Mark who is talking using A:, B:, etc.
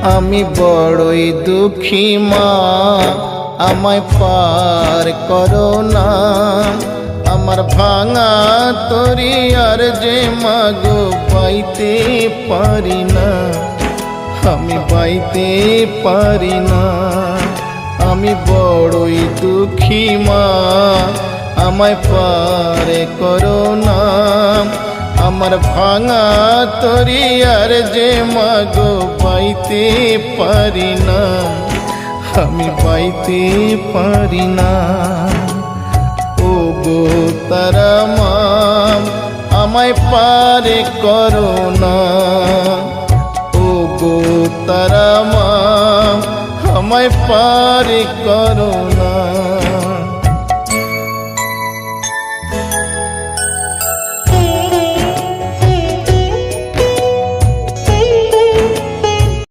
A: আমি বড়ই দুঃখী মা, আমায় পার করো না। আমার ভাঙা তরি আর যে মাগো পাইতে পারি না, আমি পাইতে পারি না। আমি বড়ই দুঃখী মা, আমায় পার করো না। আমার ভাঙা তরি আর যে মাগো পাইতে পারি না, আমি পাইতে পারি না। ও গো তারা মা, আমায় পার করো না। ও গো তারা মা, আমায় পার করো না।